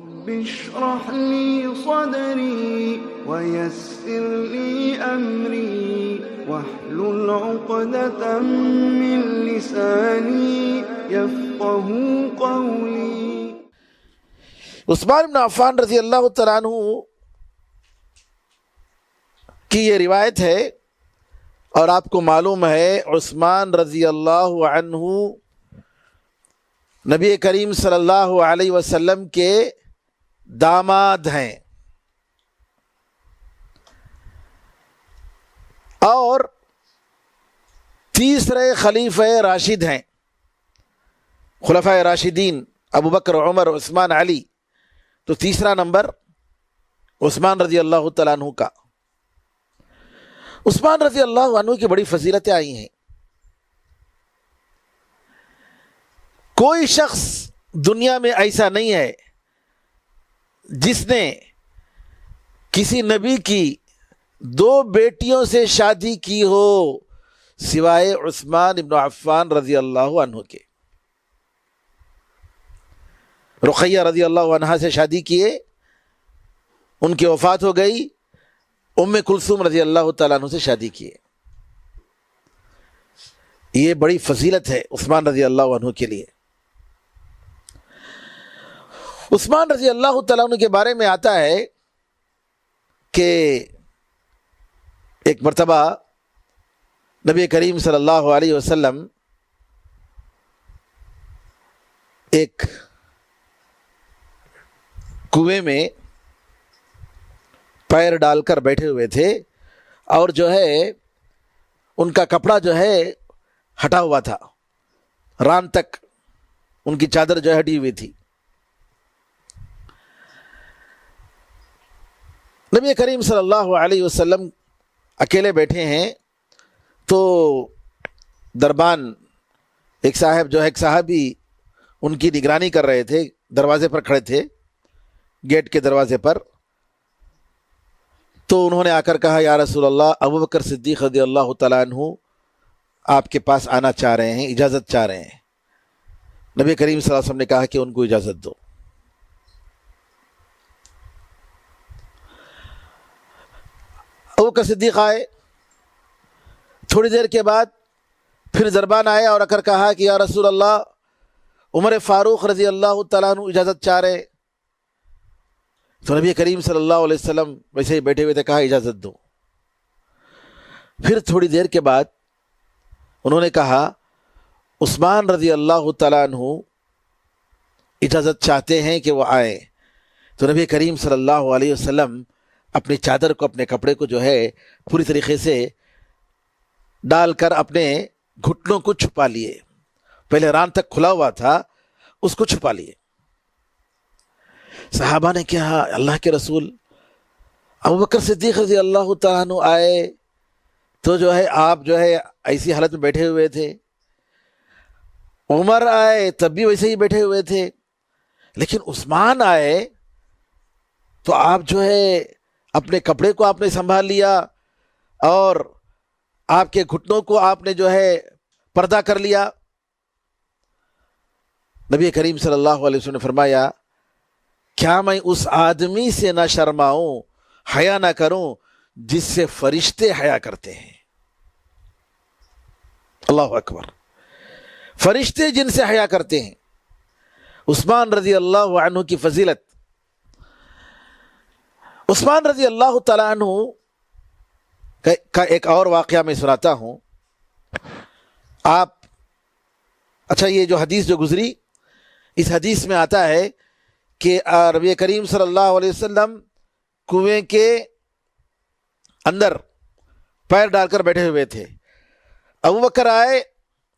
رب اشرح لي صدري ويسر لي أمري واحلل عقدة من لساني يفقه قولي. عثمان بن عفان رضی اللہ تعالیٰ عنہ کی یہ روایت ہے، اور آپ کو معلوم ہے عثمان رضی اللہ عنہ نبی کریم صلی اللہ علیہ وسلم کے داماد ہیں، اور تیسرے خلیفہ راشد ہیں، خلفائے راشدین ابو بکر، عمر، عثمان، علی، تو تیسرا نمبر عثمان رضی اللہ تعالیٰ عنہ کا۔ عثمان رضی اللہ عنہ کی بڑی فضیلتیں آئی ہیں۔ کوئی شخص دنیا میں ایسا نہیں ہے جس نے کسی نبی کی 2 بیٹیوں سے شادی کی ہو سوائے عثمان بن عفان رضی اللہ عنہ کے۔ رقیہ رضی اللہ عنہا سے شادی کیے، ان کی وفات ہو گئی، ام کلثوم رضی اللہ تعالیٰ عنہ سے شادی کیے۔ یہ بڑی فضیلت ہے عثمان رضی اللہ عنہ کے لیے۔ عثمان رضی اللہ تعالیٰ عنہ کے بارے میں آتا ہے کہ ایک مرتبہ نبی کریم صلی اللہ علیہ وسلم ایک کنویں میں پیر ڈال کر بیٹھے ہوئے تھے، اور جو ہے ان کا کپڑا جو ہے ہٹا ہوا تھا، ران تک ان کی چادر جو ہے ہٹی ہوئی تھی۔ نبی کریم صلی اللہ علیہ وسلم اکیلے بیٹھے ہیں، تو دربان ایک صحابی ان کی نگرانی کر رہے تھے، دروازے پر کھڑے تھے، گیٹ کے دروازے پر۔ تو انہوں نے آ کر کہا، یا رسول اللہ، ابو بکر صدیق رضی اللہ تعالیٰ عنہ آپ کے پاس آنا چاہ رہے ہیں، اجازت چاہ رہے ہیں۔ نبی کریم صلی اللہ علیہ وسلم نے کہا کہ ان کو اجازت دو۔ ابو بکر صدیق آئے، تھوڑی دیر کے بعد پھر دربان آئے اور آ کر کہا کہ یا رسول اللہ، عمر فاروق رضی اللہ تعالیٰ عنہ اجازت چاہ رہے۔ تو نبی کریم صلی اللہ علیہ وسلم ویسے ہی بیٹھے ہوئے تھے، کہا اجازت دو۔ پھر تھوڑی دیر کے بعد انہوں نے کہا عثمان رضی اللہ تعالیٰ عنہ اجازت چاہتے ہیں کہ وہ آئیں۔ تو نبی کریم صلی اللہ علیہ وسلم اپنی چادر کو، اپنے کپڑے کو جو ہے پوری طریقے سے ڈال کر اپنے گھٹنوں کو چھپا لیے، پہلے ران تک کھلا ہوا تھا اس کو چھپا لیے۔ صحابہ نے کہا، اللہ کے رسول، ابو بکر صدیق رضی اللہ تعالیٰ عنہ آئے تو جو ہے آپ جو ہے ایسی حالت میں بیٹھے ہوئے تھے، عمر آئے تب بھی ویسے ہی بیٹھے ہوئے تھے، لیکن عثمان آئے تو آپ جو ہے اپنے کپڑے کو آپ نے سنبھال لیا، اور آپ کے گھٹنوں کو آپ نے جو ہے پردہ کر لیا۔ نبی کریم صلی اللہ علیہ وسلم نے فرمایا، کیا میں اس آدمی سے نہ شرماؤں، حیا نہ کروں جس سے فرشتے حیا کرتے ہیں؟ اللہ اکبر، فرشتے جن سے حیا کرتے ہیں۔ عثمان رضی اللہ عنہ کی فضیلت۔ عثمان رضی اللہ تعالیٰ عنہ کا ایک اور واقعہ میں سناتا ہوں۔ اچھا، یہ جو حدیث جو گزری، اس حدیث میں آتا ہے کہ نبی کریم صلی اللہ علیہ وسلم کنویں کے اندر پیر ڈال کر بیٹھے ہوئے تھے۔ ابو بکر آئے،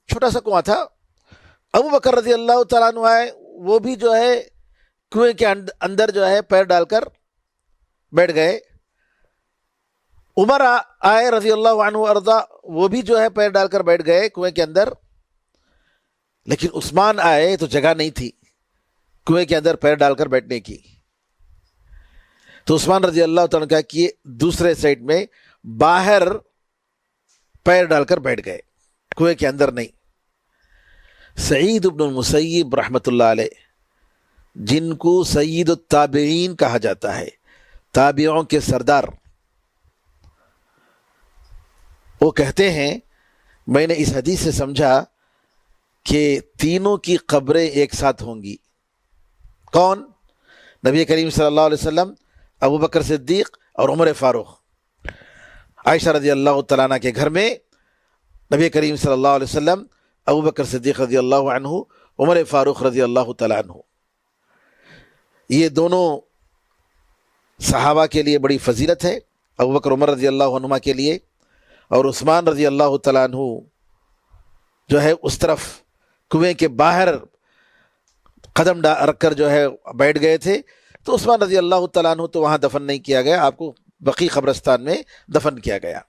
چھوٹا سا کنواں تھا، ابو بکر رضی اللہ تعالیٰ عنہ آئے، وہ بھی جو ہے کنویں کے اندر جو ہے پیر ڈال کر بیٹھ گئے۔ عمر آئے رضی اللہ عنہ ارضا، وہ بھی جو ہے پیر ڈال کر بیٹھ گئے کنویں کے اندر۔ لیکن عثمان آئے تو جگہ نہیں تھی کنویں کے اندر پیر ڈال کر بیٹھنے کی، تو عثمان رضی اللہ تعالیٰ نے کہا کہ دوسرے سائڈ میں باہر پیر ڈال کر بیٹھ گئے، کنویں کے اندر نہیں۔ سعید بن المسیب رحمۃ اللہ علیہ جن کو سید التابعین کہا جاتا ہے، تابعوں کے سردار، وہ کہتے ہیں میں نے اس حدیث سے سمجھا کہ تینوں کی قبریں ایک ساتھ ہوں گی۔ کون؟ نبی کریم صلی اللہ علیہ وسلم، ابو بکر صدیق اور عمر فاروق۔ عائشہ رضی اللہ تعالیٰ عنہ کے گھر میں نبی کریم صلی اللہ علیہ وسلم، ابو بکر صدیق رضی اللہ عنہ، عمر فاروق رضی اللہ تعالیٰ عنہ، یہ دونوں صحابہ کے لیے بڑی فضیلت ہے، ابو بکر عمر رضی اللہ عنہما کے لیے، اور عثمان رضی اللہ تعالیٰ عنہ جو ہے اس طرف کنویں کے باہر قدم رکھ کر جو ہے بیٹھ گئے تھے، تو عثمان رضی اللہ تعالیٰ عنہ تو وہاں دفن نہیں کیا گیا، آپ کو بقیع قبرستان میں دفن کیا گیا۔